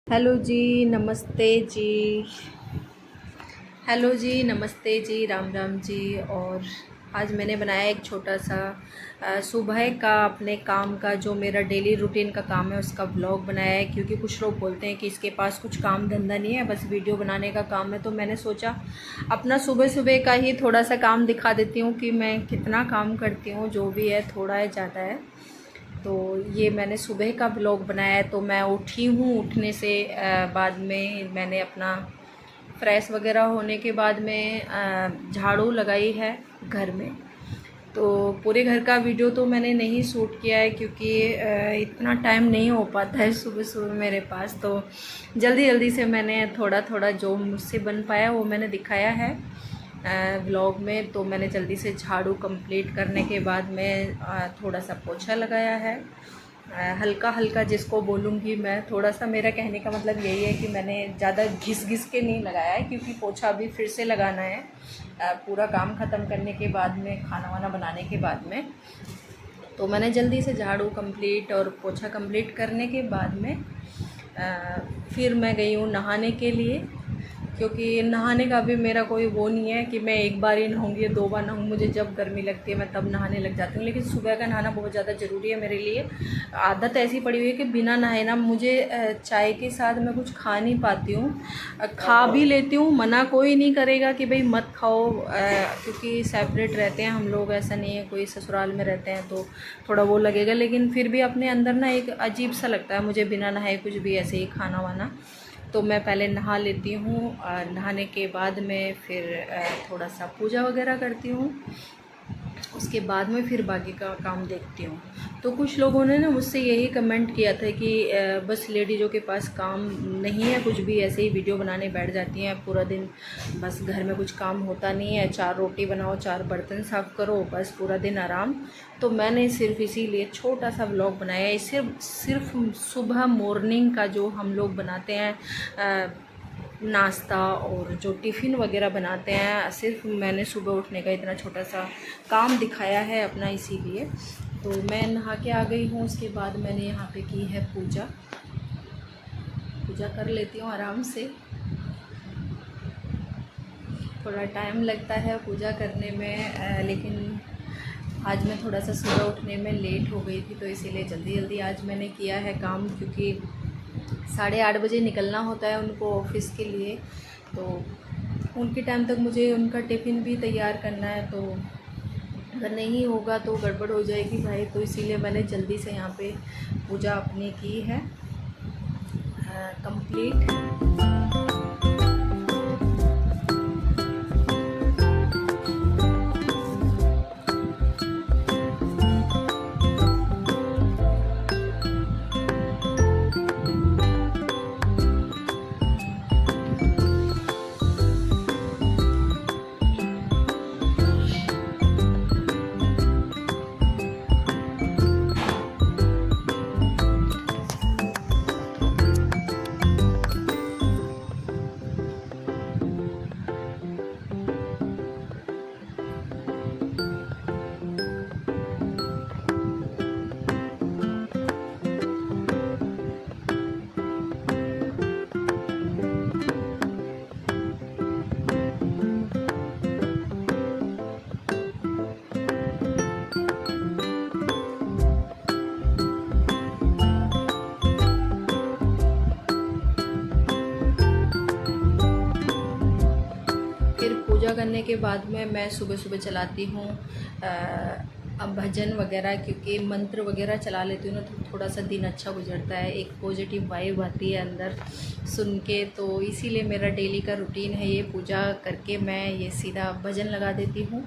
Hello जी, नमस्ते जी। Hello जी, नमस्ते जी, राम राम जी। और आज मैंने बनाया एक छोटा सा सुबह का अपने काम का, जो मेरा डेली रूटीन का काम है उसका ब्लॉग बनाया है। क्योंकि कुछ लोग बोलते हैं कि इसके पास कुछ काम धंधा नहीं है, बस वीडियो बनाने का काम है। तो मैंने सोचा अपना सुबह सुबह का ही थोड़ा सा काम दिखा देती हूँ कि मैं कितना काम करती हूँ, जो भी है थोड़ा है ज़्यादा है। तो ये मैंने सुबह का ब्लॉग बनाया है। तो मैं उठी हूँ, उठने से बाद में मैंने अपना फ्रेश वगैरह होने के बाद में झाड़ू लगाई है घर में। तो पूरे घर का वीडियो तो मैंने नहीं शूट किया है, क्योंकि इतना टाइम नहीं हो पाता है सुबह सुबह मेरे पास। तो जल्दी जल्दी से मैंने थोड़ा थोड़ा जो मुझसे बन पाया वो मैंने दिखाया है व्लॉग में। तो मैंने जल्दी से झाड़ू कंप्लीट करने के बाद में थोड़ा सा पोछा लगाया है, हल्का हल्का जिसको बोलूँगी मैं। थोड़ा सा मेरा कहने का मतलब यही है कि मैंने ज़्यादा घिस घिस के नहीं लगाया है, क्योंकि पोछा भी फिर से लगाना है पूरा काम ख़त्म करने के बाद में, खाना वाना बनाने के बाद में। तो मैंने जल्दी से झाड़ू कंप्लीट और पोछा कंप्लीट करने के बाद में फिर मैं गई हूँ नहाने के लिए। क्योंकि नहाने का भी मेरा कोई वो नहीं है कि मैं एक बार ही नहाऊँगी या 2 बार नहाऊँ। मुझे जब गर्मी लगती है मैं तब नहाने लग जाती हूँ, लेकिन सुबह का नहाना बहुत ज़्यादा ज़रूरी है मेरे लिए। आदत ऐसी पड़ी हुई है कि बिना नहाए ना मुझे चाय के साथ मैं कुछ खा नहीं पाती हूँ। खा भी लेती हूँ, मना कोई नहीं करेगा कि भाई मत खाओ, क्योंकि सेपरेट रहते हैं हम लोग, ऐसा नहीं है कोई ससुराल में रहते हैं तो थोड़ा वो लगेगा। लेकिन फिर भी अपने अंदर ना एक अजीब सा लगता है मुझे बिना नहाए कुछ भी ऐसे ही खाना वाना। तो मैं पहले नहा लेती हूँ, नहाने के बाद में फिर थोड़ा सा पूजा वगैरह करती हूँ। उसके बाद में फिर बाकी का काम देखती हूँ। तो कुछ लोगों ने ना मुझसे यही कमेंट किया था कि बस लेडीज़ों के पास काम नहीं है कुछ भी, ऐसे ही वीडियो बनाने बैठ जाती हैं पूरा दिन, बस घर में कुछ काम होता नहीं है, 4 रोटी बनाओ, 4 बर्तन साफ़ करो, बस पूरा दिन आराम। तो मैंने सिर्फ इसीलिए छोटा सा व्लॉग बनाया है। सिर्फ सुबह मॉर्निंग का जो हम लोग बनाते हैं नाश्ता और जो टिफ़िन वगैरह बनाते हैं, सिर्फ मैंने सुबह उठने का इतना छोटा सा काम दिखाया है अपना, इसीलिए। तो मैं नहा के आ गई हूँ। उसके बाद मैंने यहाँ पे की है पूजा कर लेती हूँ आराम से। थोड़ा टाइम लगता है पूजा करने में, लेकिन आज मैं थोड़ा सा सुबह उठने में लेट हो गई थी, तो इसीलिए जल्दी जल्दी आज मैंने किया है काम। क्योंकि 8:30 बजे निकलना होता है उनको ऑफ़िस के लिए, तो उनके टाइम तक मुझे उनका टिफ़िन भी तैयार करना है। तो अगर नहीं होगा तो गड़बड़ हो जाएगी भाई। तो इसीलिए मैंने जल्दी से यहाँ पे पूजा अपनी की है कंप्लीट। पूजा करने के बाद में मैं सुबह सुबह चलाती हूँ अब भजन वगैरह, क्योंकि मंत्र वगैरह चला लेती हूँ ना तो थोड़ा सा दिन अच्छा गुजरता है, एक पॉजिटिव वाइब आती है अंदर सुन के। तो इसीलिए मेरा डेली का रूटीन है ये, पूजा करके मैं ये सीधा भजन लगा देती हूँ।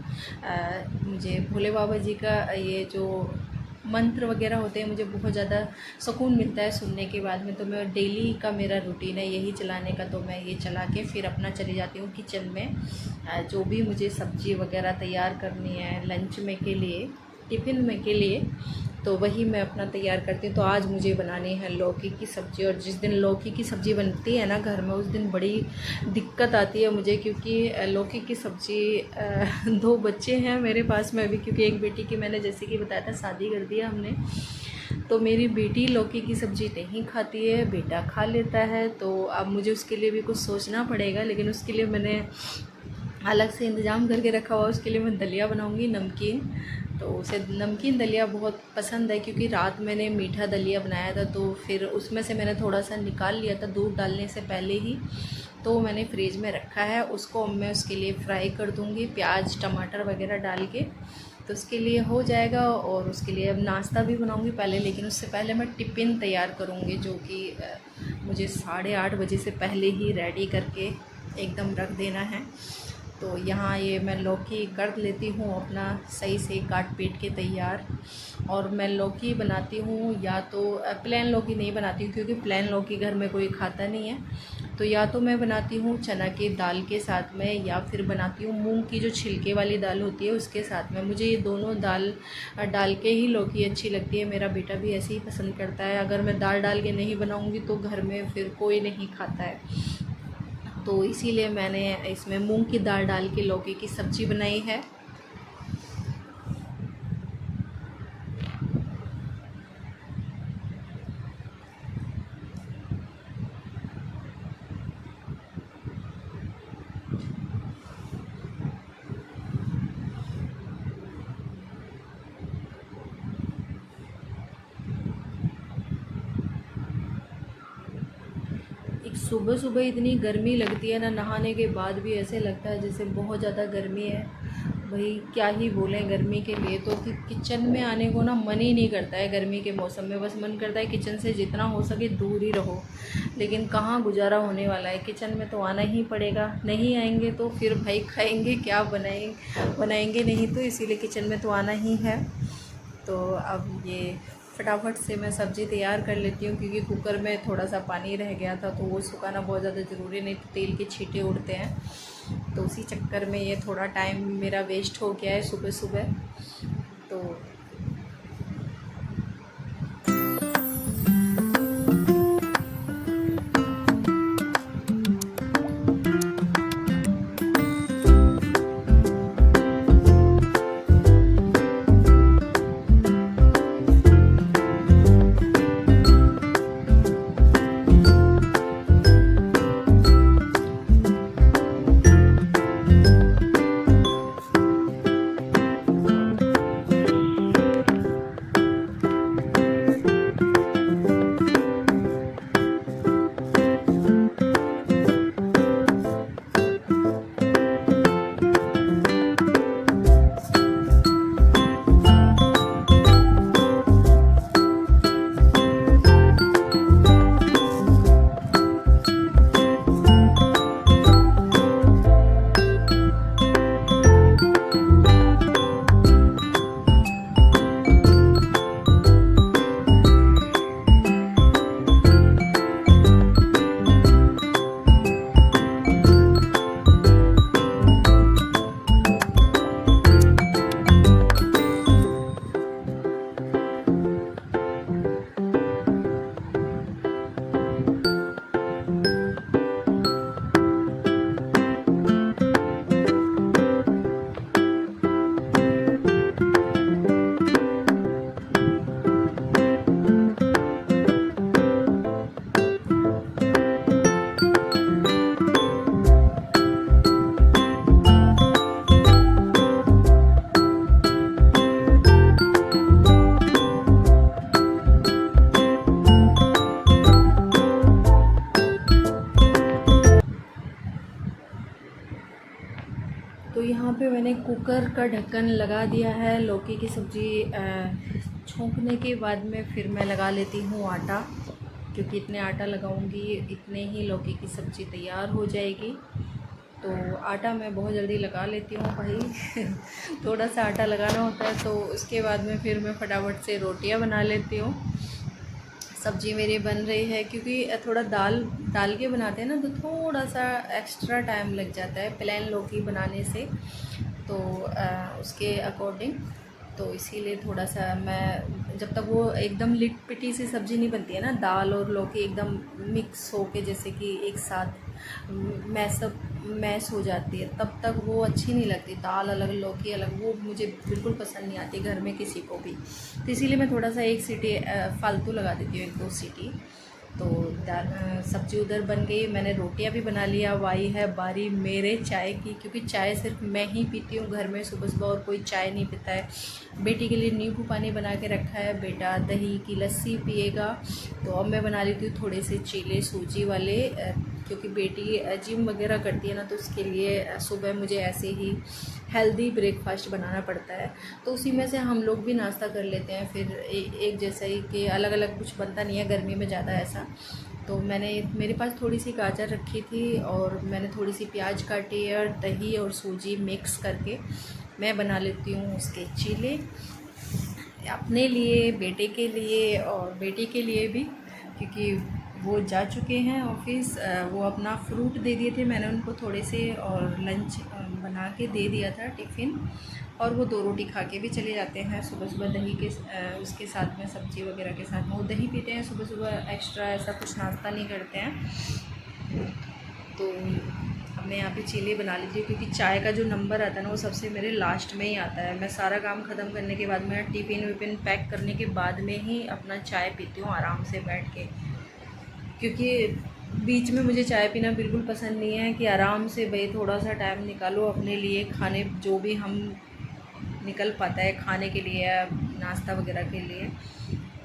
मुझे भोले बाबा जी का ये जो मंत्र वगैरह होते हैं मुझे बहुत ज़्यादा सुकून मिलता है सुनने के बाद में। तो मैं डेली का मेरा रूटीन है यही चलाने का। तो मैं ये चला के फिर अपना चली जाती हूँ किचन में, जो भी मुझे सब्ज़ी वगैरह तैयार करनी है लंच में के लिए, टिफ़िन में के लिए, तो वही मैं अपना तैयार करती हूँ। तो आज मुझे बनानी है लौकी की सब्ज़ी। और जिस दिन लौकी की सब्ज़ी बनती है ना घर में, उस दिन बड़ी दिक्कत आती है मुझे, क्योंकि लौकी की सब्ज़ी 2 बच्चे हैं मेरे पास में अभी। क्योंकि एक बेटी की मैंने जैसे कि बताया था शादी कर दिया हमने, तो मेरी बेटी लौकी की सब्ज़ी नहीं खाती है, बेटा खा लेता है। तो अब मुझे उसके लिए भी कुछ सोचना पड़ेगा, लेकिन उसके लिए मैंने अलग से इंतज़ाम करके रखा हुआ है। उसके लिए मैं दलिया बनाऊंगी, नमकीन। तो उसे नमकीन दलिया बहुत पसंद है, क्योंकि रात मैंने मीठा दलिया बनाया था, तो फिर उसमें से मैंने थोड़ा सा निकाल लिया था दूध डालने से पहले ही, तो मैंने फ्रिज में रखा है। उसको मैं उसके लिए फ्राई कर दूँगी प्याज टमाटर वगैरह डाल के, तो उसके लिए हो जाएगा। और उसके लिए अब नाश्ता भी बनाऊँगी पहले, लेकिन उससे पहले मैं टिफ़िन तैयार करूँगी, जो कि मुझे 8:30 बजे से पहले ही रेडी करके एकदम रख देना है। तो यहाँ ये मैं लौकी कर लेती हूँ अपना सही से काट पीट के तैयार। और मैं लौकी बनाती हूँ, या तो प्लेन लौकी नहीं बनाती हूँ, क्योंकि प्लेन लौकी घर में कोई खाता नहीं है। तो या तो मैं बनाती हूँ चना की दाल के साथ में, या फिर बनाती हूँ मूंग की जो छिलके वाली दाल होती है उसके साथ में। मुझे ये दोनों दाल डाल के ही लौकी अच्छी लगती है। मेरा बेटा भी ऐसे ही पसंद करता है। अगर मैं दाल डाल के नहीं बनाऊँगी तो घर में फिर कोई नहीं खाता है। तो इसीलिए मैंने इसमें मूंग की दाल डाल के लौकी की सब्ज़ी बनाई है। एक सुबह सुबह इतनी गर्मी लगती है ना, नहाने के बाद भी ऐसे लगता है जैसे बहुत ज़्यादा गर्मी है। भाई क्या ही बोलें गर्मी के लिए, तो किचन में आने को ना मन ही नहीं करता है गर्मी के मौसम में। बस मन करता है किचन से जितना हो सके दूर ही रहो, लेकिन कहाँ गुजारा होने वाला है, किचन में तो आना ही पड़ेगा। नहीं आएंगे तो फिर भाई खाएंगे क्या, बनाएंगे नहीं, तो इसीलिए किचन में तो आना ही है। तो अब ये फटाफट से मैं सब्ज़ी तैयार कर लेती हूँ, क्योंकि कुकर में थोड़ा सा पानी रह गया था, तो वो सुखाना बहुत ज़्यादा ज़रूरी, नहीं तो तेल के छींटे उड़ते हैं। तो उसी चक्कर में ये थोड़ा टाइम मेरा वेस्ट हो गया है सुबह सुबह। तो तो यहाँ पे मैंने कुकर का ढक्कन लगा दिया है। लौकी की सब्ज़ी छोंकने के बाद में फिर मैं लगा लेती हूँ आटा, क्योंकि इतने आटा लगाऊंगी इतने ही लौकी की सब्ज़ी तैयार हो जाएगी। तो आटा मैं बहुत जल्दी लगा लेती हूँ भाई थोड़ा सा आटा लगाना होता है। तो उसके बाद में फिर मैं फटाफट से रोटियाँ बना लेती हूँ। सब्ज़ी मेरी बन रही है, क्योंकि थोड़ा दाल डाल के बनाते हैं ना, तो थोड़ा सा एक्स्ट्रा टाइम लग जाता है प्लेन लौकी बनाने से, तो उसके अकॉर्डिंग। तो इसीलिए थोड़ा सा मैं, जब तक वो एकदम लिट पिटी सी सब्ज़ी नहीं बनती है ना, दाल और लौकी एकदम मिक्स हो के जैसे कि एक साथ मैस हो जाती है, तब तक वो अच्छी नहीं लगती। दाल अलग लौकी अलग, वो मुझे बिल्कुल पसंद नहीं आती घर में किसी को भी। तो इसीलिए मैं थोड़ा सा एक सीटी फालतू लगा देती हूँ, 1-2 सीटी। तो दाल सब्ज़ी उधर बन गई, मैंने रोटियां भी बना लिया। अब आई है बारी मेरे चाय की, क्योंकि चाय सिर्फ मैं ही पीती हूँ घर में सुबह सुबह, और कोई चाय नहीं पीता है। बेटी के लिए नींबू पानी बना के रखा है, बेटा दही की लस्सी पिएगा। तो अब मैं बना लेती हूँ थोड़े से चीले सूजी वाले, क्योंकि बेटी जिम वगैरह करती है ना, तो उसके लिए सुबह मुझे ऐसे ही हेल्दी ब्रेकफास्ट बनाना पड़ता है। तो उसी में से हम लोग भी नाश्ता कर लेते हैं, फिर एक जैसा ही कि अलग अलग कुछ बनता नहीं है गर्मी में ज़्यादा ऐसा। तो मेरे पास थोड़ी सी गाजर रखी थी, और मैंने थोड़ी सी प्याज काटी और दही और सूजी मिक्स करके मैं बना लेती हूँ उसके चीले, अपने लिए, बेटे के लिए और बेटी के लिए भी, क्योंकि वो जा चुके हैं ऑफिस। वो अपना फ्रूट दे दिए थे मैंने उनको थोड़े से, और लंच बना के दे दिया था टिफ़िन, और वो 2 रोटी खा के भी चले जाते हैं सुबह सुबह दही के उसके साथ में, सब्ज़ी वगैरह के साथ में। वो दही पीते हैं सुबह सुबह, एक्स्ट्रा ऐसा कुछ नाश्ता नहीं करते हैं। तो अब मैं यहाँ पे चीले बना लीजिए, क्योंकि चाय का जो नंबर आता है ना, वो सबसे मेरे लास्ट में ही आता है। मैं सारा काम ख़त्म करने के बाद में, टिफ़िन विफ़िन पैक करने के बाद में ही अपना चाय पीती हूँ आराम से बैठ के, क्योंकि बीच में मुझे चाय पीना बिल्कुल पसंद नहीं है। कि आराम से भाई थोड़ा सा टाइम निकालो अपने लिए, खाने जो भी हम निकल पाता है खाने के लिए या नाश्ता वगैरह के लिए,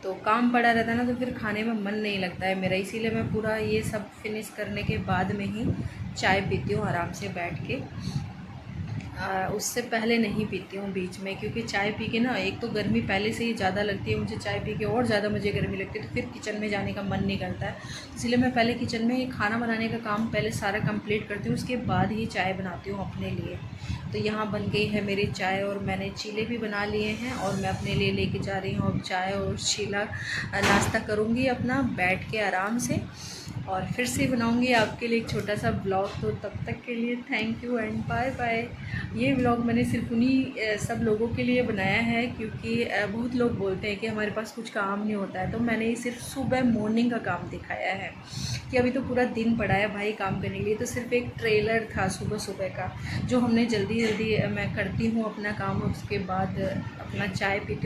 तो काम पड़ा रहता है ना, तो फिर खाने में मन नहीं लगता है मेरा। इसीलिए मैं पूरा ये सब फिनिश करने के बाद में ही चाय पीती हूँ आराम से बैठ के। उससे पहले नहीं पीती हूँ बीच में, क्योंकि चाय पी के ना, एक तो गर्मी पहले से ही ज़्यादा लगती है मुझे, चाय पी के और ज़्यादा मुझे गर्मी लगती है, तो फिर किचन में जाने का मन नहीं करता है। इसलिए मैं पहले किचन में खाना बनाने का काम पहले सारा कंप्लीट करती हूँ, उसके बाद ही चाय बनाती हूँ अपने लिए। तो यहाँ बन गई है मेरी चाय, और मैंने चीले भी बना लिए हैं, और मैं अपने लिए लेके जा रही हूँ अब चाय और चीला। नाश्ता करूँगी अपना बैठ के आराम से, और फिर से बनाऊंगी आपके लिए एक छोटा सा ब्लॉग। तो तब तक के लिए thank you and bye bye. ये ब्लॉग मैंने सिर्फ उन्हीं सब लोगों के लिए बनाया है, क्योंकि बहुत लोग बोलते हैं कि हमारे पास कुछ काम नहीं होता है, तो मैंने ये सिर्फ सुबह मॉर्निंग का काम दिखाया है, कि अभी तो पूरा दिन पड़ा है भाई काम करने के लिए। तो सिर्फ एक ट्रेलर था सुबह सुबह का, जो हमने जल्दी जल्दी मैं करती हूँ अपना काम, उसके बाद अपना चाय पीती